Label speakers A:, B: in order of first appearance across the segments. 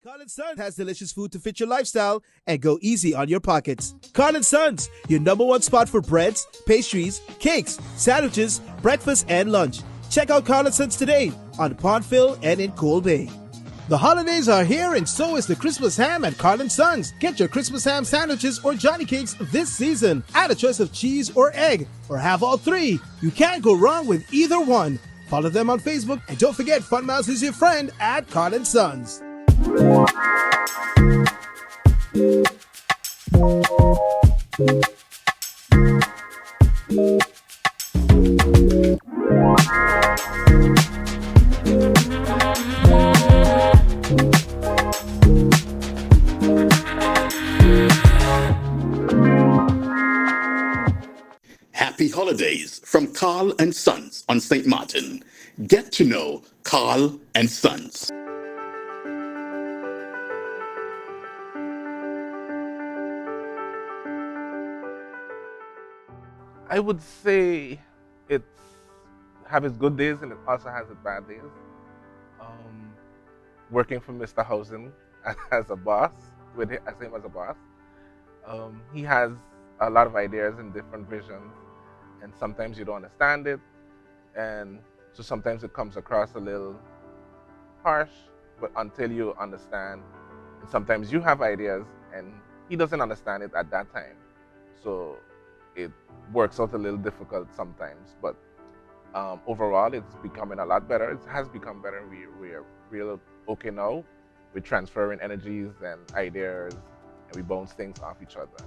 A: Carl & Sons has delicious food to fit your lifestyle and go easy on your pockets. Carl & Sons, your number one spot for breads, pastries, cakes, sandwiches, breakfast, and lunch. Check out Carl & Sons today on Pondville and in Coal Bay. The holidays are here and so is the Christmas ham at Carl & Sons. Get your Christmas ham sandwiches or Johnny cakes this season. Add a choice of cheese or egg or have all three. You can't go wrong with either one. Follow them on Facebook and don't forget Fun Mouse is your friend at Carl & Sons.
B: Happy holidays from Carl and Sons on St. Maarten. Get to know Carl and Sons.
C: I would say it's have its good days and it also has its bad days. Working for Mr. Housing as a boss, with him, as a boss, he has a lot of ideas and different visions, and sometimes you don't understand it, and so sometimes it comes across a little harsh. But until you understand, and sometimes you have ideas and he doesn't understand it at that time, so it works out a little difficult sometimes, but overall it's becoming a lot better. It has become better. We're real okay now. We're transferring energies and ideas and we bounce things off each other.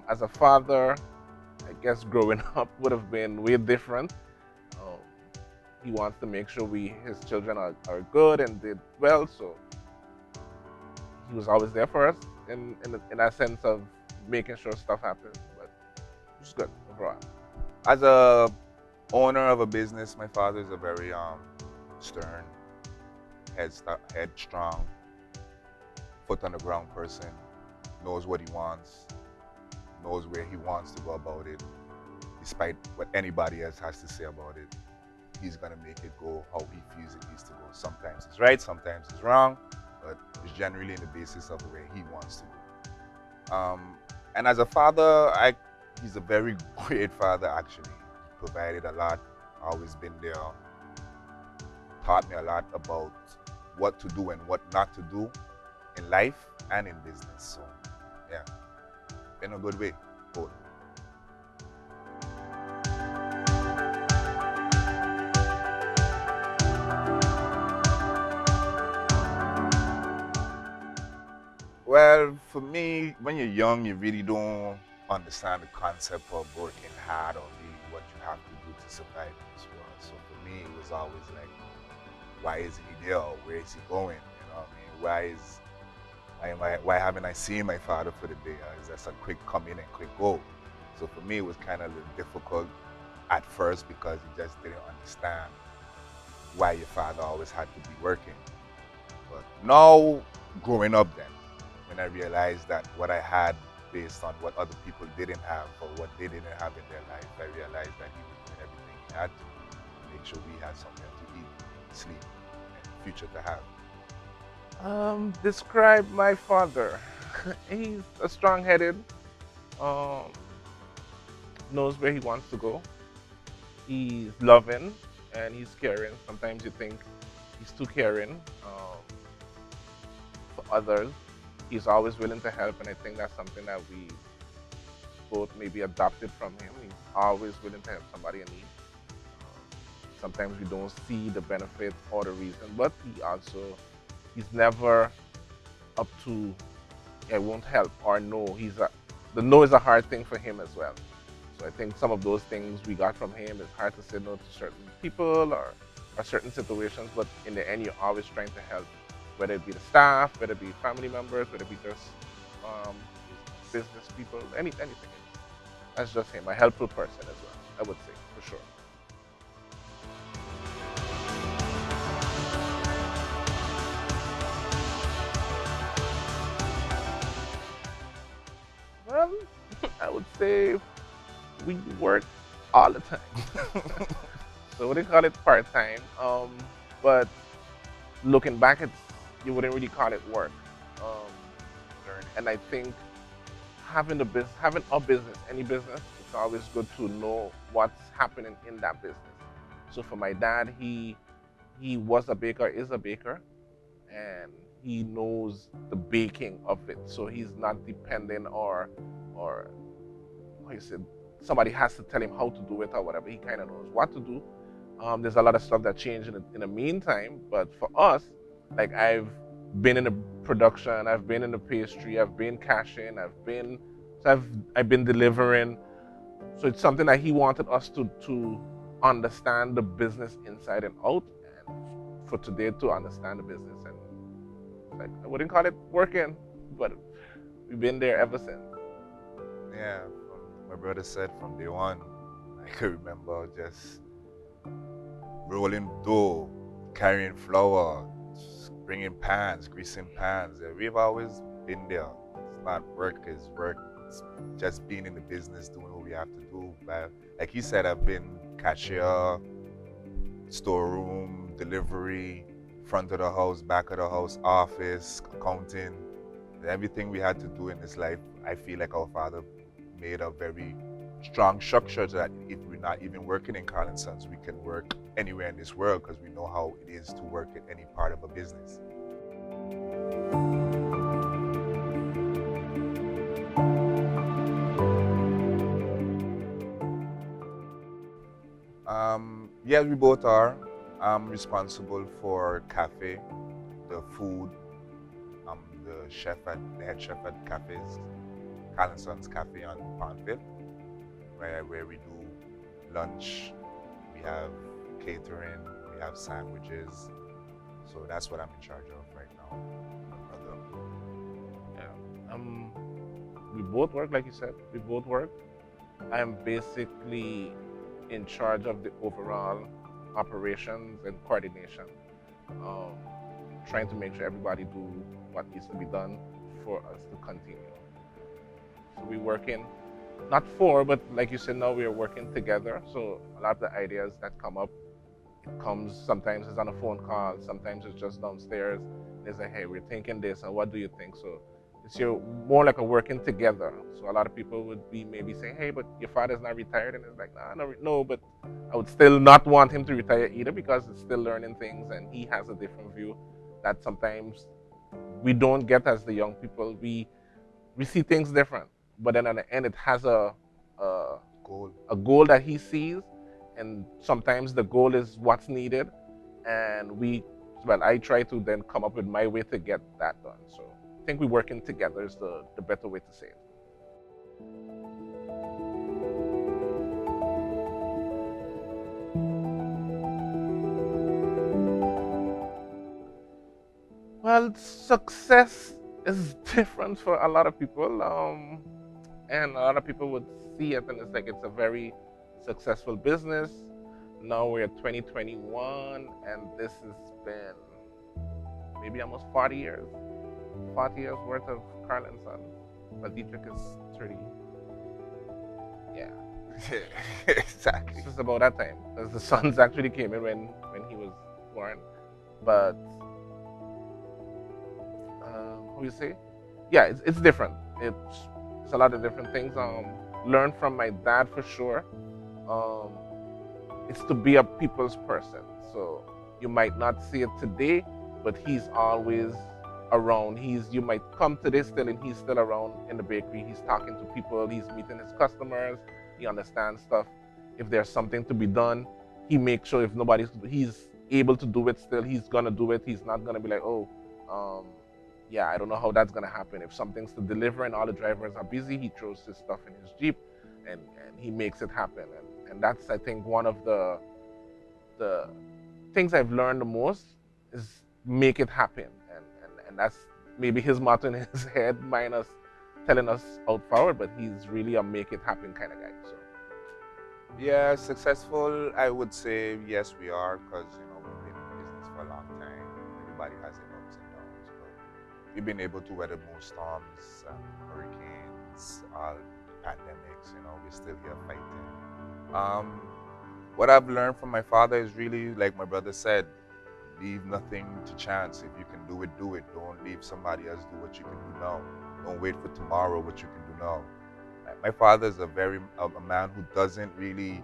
C: As a father, I guess growing up would have been way different. He wants to make sure his children are good and did well, so he was always there for us in that sense of making sure stuff happens. It's good overall.
D: As a owner of a business, my father is a very stern, headstrong, foot on the ground person. Knows what he wants, knows where he wants to go about it. Despite what anybody else has to say about it, he's gonna make it go how he feels it needs to go. Sometimes it's right, sometimes it's wrong, but it's generally in the basis of where he wants to go. And as a father, he's a very great father, actually. He provided a lot, always been there, taught me a lot about what to do and what not to do in life and in business. So, yeah, in a good way, both. Well, for me, when you're young, you really don't understand the concept of working hard or really what you have to do to survive in this world. So for me, it was always like, why isn't he there? Where is he going? You know what I mean? Why haven't I seen my father for the day? Is that a quick come in and quick go? So for me, it was kind of a little difficult at first because you just didn't understand why your father always had to be working. But now, growing up then, when I realized that what I had based on what other people didn't have or what they didn't have in their life, I realized that he was doing everything he had to make sure we had somewhere to eat, sleep, and future to have.
C: Describe my father. He's a strong-headed, knows where he wants to go. He's loving and he's caring. Sometimes you think he's too caring for others. He's always willing to help, and I think that's something that we both maybe adopted from him. He's always willing to help somebody in need. Sometimes we don't see the benefit or the reason, but he's never up to, I won't help, or no. The no is a hard thing for him as well. So I think some of those things we got from him. It's hard to say no to certain people or certain situations, but in the end, you're always trying to help. Whether it be the staff, whether it be family members, whether it be just business people, anything. That's just him, a helpful person as well, I would say, for sure. Well, I would say we work all the time. So what they call it part-time. But looking back, you wouldn't really call it work. Um,
D: Learning.
C: and I think having a business, any business, it's always good to know what's happening in that business. So for my dad, he was a baker, is a baker, and he knows the baking of it. So he's not dependent or how you said somebody has to tell him how to do it or whatever. He kind of knows what to do. There's a lot of stuff that changed in the meantime, but for us, like I've been in the production, I've been in the pastry, I've been cashing, I've been delivering. So it's something that he wanted us to understand the business inside and out, and for today to understand the business. And like I wouldn't call it working, but we've been there ever since.
D: Yeah, my brother said from day one, I can remember just rolling dough, carrying flour, bringing pans, greasing pans. Yeah, we've always been there. It's not work, it's work. It's just being in the business, doing what we have to do. But like he said, I've been cashier, storeroom, delivery, front of the house, back of the house, office, accounting. Everything we had to do in this life, I feel like our father made a very strong structure so that if we're not even working in Carl and Sons, we can work anywhere in this world because we know how it is to work in any part of a business. Yes, we both are. I'm responsible for cafe, the food. I'm the head chef at cafes, Carl and Sons Cafe on Pondville, where we do lunch, we have catering, we have sandwiches. So that's what I'm in charge of right now, my brother.
C: Yeah. We both work, like you said. We both work. I'm basically in charge of the overall operations and coordination, um, trying to make sure everybody do what needs to be done for us to continue. So we're working, not for, but like you said, now we're working together. So a lot of the ideas that come up, it comes sometimes it's on a phone call, sometimes it's just downstairs. There's a hey, we're thinking this, and what do you think? So it's more like a working together. So a lot of people would be maybe saying, hey, but your father's not retired, and it's like, nah, no, but I would still not want him to retire either because it's still learning things, and he has a different view that sometimes we don't get as the young people. We see things different, but then at the end, it has a
D: Goal.
C: a goal that he sees, and sometimes the goal is what's needed, and I try to then come up with my way to get that done. So I think we're working together is the better way to say it. Well, success is different for a lot of people, and a lot of people would see it and it's like it's a very successful business. Now we're 2021, and this has been maybe almost 40 years, 40 years worth of Carl and Son. But Dietrich is 30. Yeah,
D: Exactly.
C: it's just about that time because the sons actually came in when he was born. But how you say? Yeah, it's different. It's a lot of different things. Learn from my dad for sure. Um, it's to be a people's person. So you might not see it today, but he's always around. You might come to this still and he's still around in the bakery. He's talking to people, he's meeting his customers, he understands stuff. If there's something to be done, he makes sure if he's able to do it still, he's gonna do it. He's not gonna be like, oh, yeah, I don't know how that's gonna happen. If something's to deliver and all the drivers are busy, he throws his stuff in his Jeep and he makes it happen. And that's I think one of the things I've learned the most is make it happen. And that's maybe his motto in his head, minus telling us out forward, but he's really a make it happen kind of guy. So
D: Yeah, successful, I would say yes, we are, because we've been in business for a long time. Everybody has their ups and downs, but we've been able to weather most storms, hurricanes, all pandemics. We're still here fighting. What I've learned from my father is really, like my brother said, Leave nothing to chance. If you can do it, do it. Don't leave somebody else do what you can do now. Don't wait for tomorrow what you can do now. My father is a man who doesn't really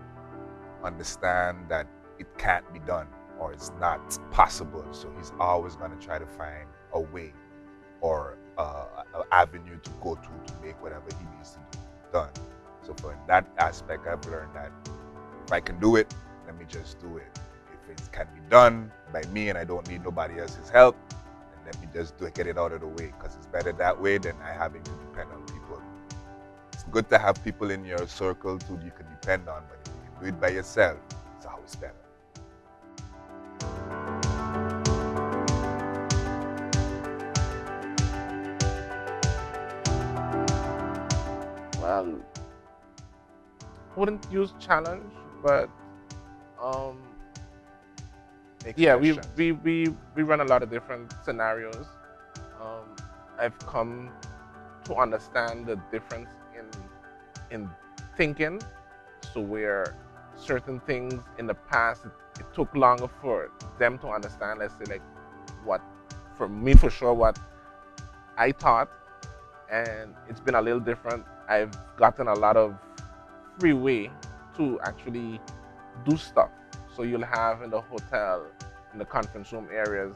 D: understand that it can't be done or it's not possible. So he's always going to try to find a way or an avenue to go to make whatever he needs to do done. So for that aspect, I've learned that if I can do it, let me just do it. If it can be done by me and I don't need nobody else's help, then let me just do it, get it out of the way, because it's better that way than I having to depend on people. It's good to have people in your circle too you can depend on, but if you can do it by yourself, it's always better.
C: Well, wouldn't use challenge, but
D: Make
C: yeah, we,
D: suggestions.
C: we we we run a lot of different scenarios. I've come to understand the difference in thinking. So where certain things in the past it took longer for them to understand. Let's say like what for me for sure what I thought, and it's been a little different. I've gotten a lot of free way to actually do stuff. So you'll have in the hotel, in the conference room areas,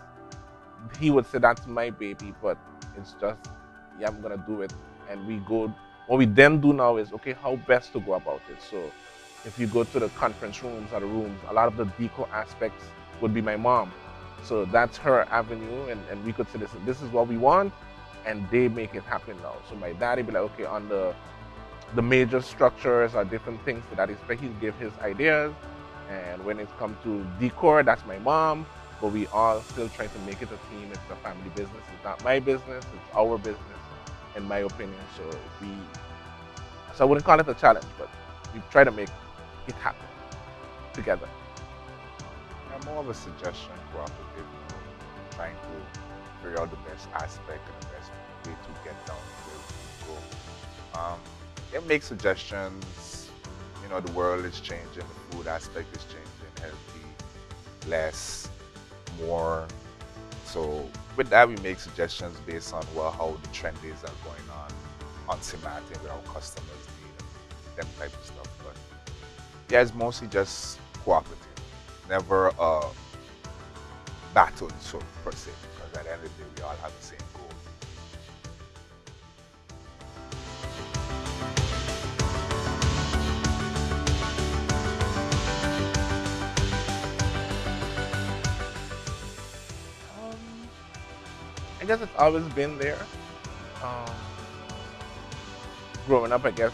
C: he would say that's my baby, but it's just, yeah, I'm gonna do it. And we go, what we then do now is, okay, how best to go about it. So if you go to the conference rooms or the rooms, a lot of the deco aspects would be my mom. So that's her avenue, and we could say, listen, this is what we want, and they make it happen now. So my daddy be like, okay, on the major structures or different things that he'll give his ideas. And when it comes to decor, that's my mom. But we all still try to make it a team. It's a family business. It's not my business. It's our business, in my opinion. So I wouldn't call it a challenge, but we try to make it happen together.
D: I'm more of a suggestion cooperative, trying to figure out the best aspect and the best way to get down to where we go. They make suggestions. The world is changing, the food aspect is changing, healthy, less, more. So with that, we make suggestions based on how the trend is are going on St Maarten with our customers need and them type of stuff. But yeah, it's mostly just cooperative, never a battle so per se, because at the end of the day, we all have the same goal.
C: I guess it's always been there. Um, Growing up, I guess,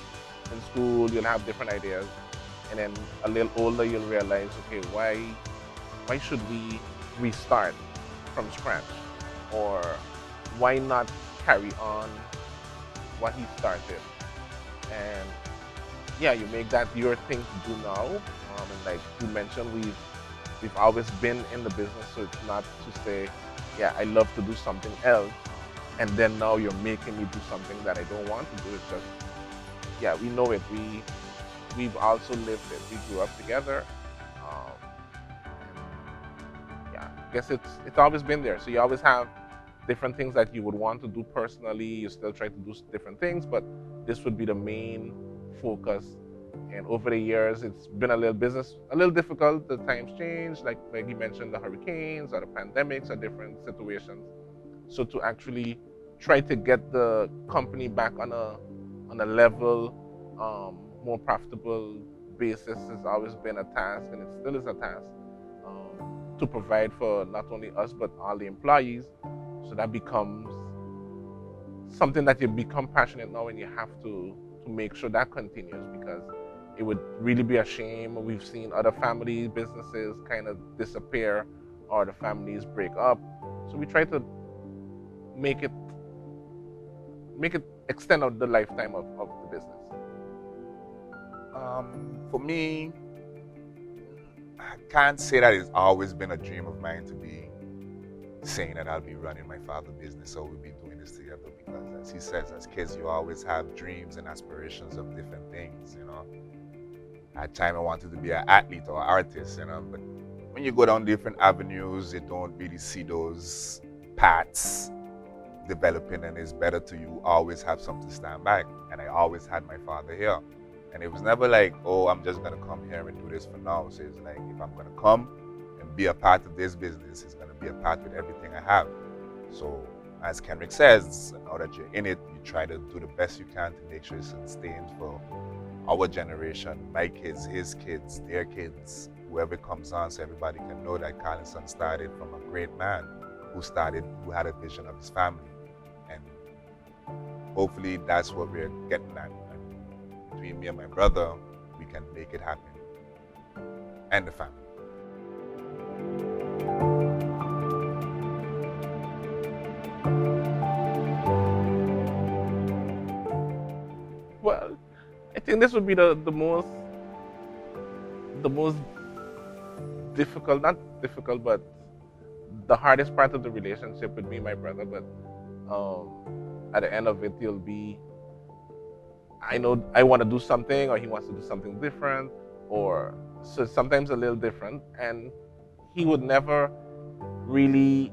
C: in school, you'll have different ideas. And then a little older, you'll realize, okay, why should we restart from scratch? Or why not carry on what he started? And yeah, you make that your thing to do now. And like you mentioned, we've always been in the business, so it's not to say, yeah, I love to do something else, and then now you're making me do something that I don't want to do. It's just, yeah, we know it. We've also lived it. We grew up together. Yeah, I guess it's always been there. So you always have different things that you would want to do personally. You still try to do different things, but this would be the main focus. And over the years, it's been a little difficult. The times change, like you mentioned, the hurricanes or the pandemics or different situations. So to actually try to get the company back on a level, more profitable basis has always been a task, and it still is a task to provide for not only us but all the employees. So that becomes something that you become passionate now, and you have to make sure that continues, because it would really be a shame. We've seen other family businesses kind of disappear or the families break up. So we try to make it extend out the lifetime of the business.
D: For me, I can't say that it's always been a dream of mine to be saying that I'll be running my father's business or we'll be doing this together, because as he says, as kids, you always have dreams and aspirations of different things. At time I wanted to be an athlete or an artist, but when you go down different avenues, you don't really see those paths developing, and it's better to you always have something to stand back. And I always had my father here. And it was never like, oh, I'm just gonna come here and do this for now. So it's like, if I'm gonna come and be a part of this business, it's gonna be a part with everything I have. So as Kendrick says, now that you're in it, you try to do the best you can to make sure it sustains for our generation, my kids, his kids, their kids, whoever comes on, so everybody can know that Carl & Son started from a great man who had a vision of his family. And hopefully that's what we're getting at. And between me and my brother, we can make it happen. And the family.
C: Well, I think this would be the most difficult, not difficult, but the hardest part of the relationship with me and my brother. But at the end of it, he'll be, I know I want to do something, or he wants to do something different, or so sometimes a little different, and he would never really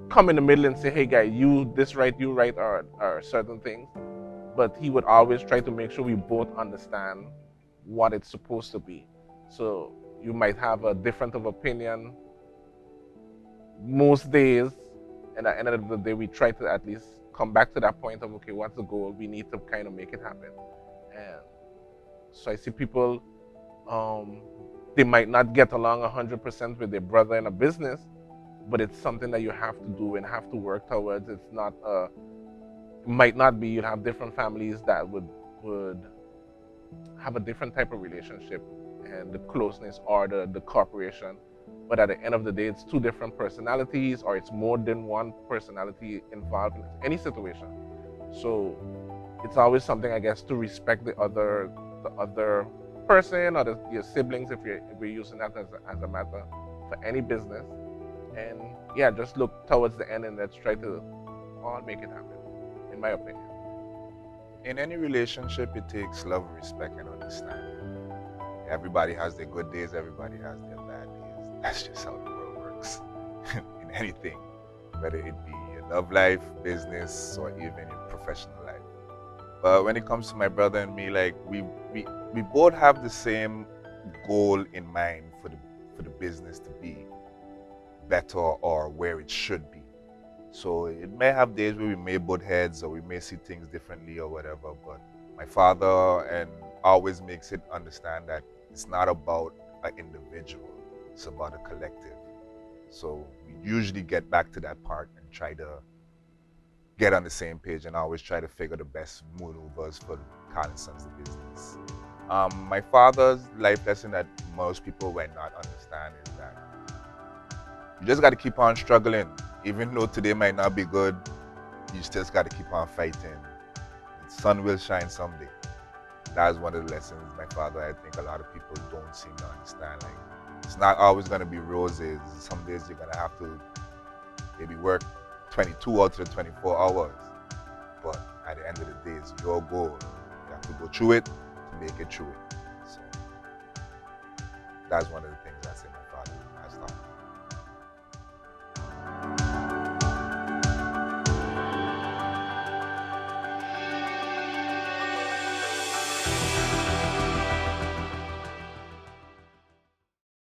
C: come in the middle and say, hey guy, you this right, you right, or certain things. But he would always try to make sure we both understand what it's supposed to be. So you might have a difference of opinion most days, and at the end of the day, we try to at least come back to that point of, okay, what's the goal? We need to kind of make it happen. And so I see people, they might not get along 100% with their brother in a business, but it's something that you have to do and have to work towards. It's not might not be, you'd have different families that would have a different type of relationship and the closeness or the cooperation. But at the end of the day, it's two different personalities, or it's more than one personality involved in any situation. So it's always something, I guess, to respect the other person or your siblings, if we're using that as a matter for any business. And yeah, just look towards the end and let's try to all make it happen, in my opinion.
D: In any relationship, it takes love, respect, and understanding. Everybody has their good days, everybody has their bad days. That's just how the world works in anything, whether it be your love life, business, or even your professional life. But when it comes to my brother and me, like we both have the same goal in mind for the business to be better or where it should be. So it may have days where we may butt heads or we may see things differently or whatever, but my father and always makes it understand that it's not about an individual, it's about a collective. So we usually get back to that part and try to get on the same page and always try to figure the best maneuvers for Carl & Sons the business. My father's life lesson that most people might not understand is that you just got to keep on struggling. Even though today might not be good, you still got to keep on fighting. The sun will shine someday. That's one of the lessons my father, I think a lot of people don't seem to understand. Like, it's not always going to be roses. Some days you're going to have to maybe work 22 out of the 24 hours. But at the end of the day, it's your goal. You have to go through it to make it through it. So that's one of the things I say my father has taught me.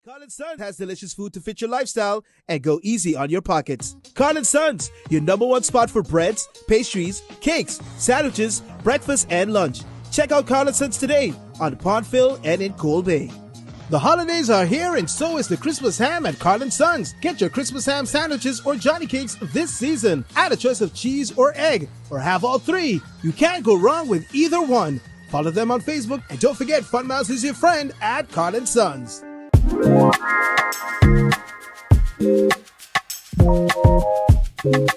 A: Carl & Sons has delicious food to fit your lifestyle and go easy on your pockets. Carl & Sons, your #1 spot for breads, pastries, cakes, sandwiches, breakfast, and lunch. Check out Carl & Sons today on Pondville and in Coal Bay. The holidays are here and so is the Christmas ham at Carl & Sons. Get your Christmas ham sandwiches or Johnny cakes this season. Add a choice of cheese or egg, or have all three. You can't go wrong with either one. Follow them on Facebook, and don't forget Fun Miles is your friend at Carl & Sons. Thank you.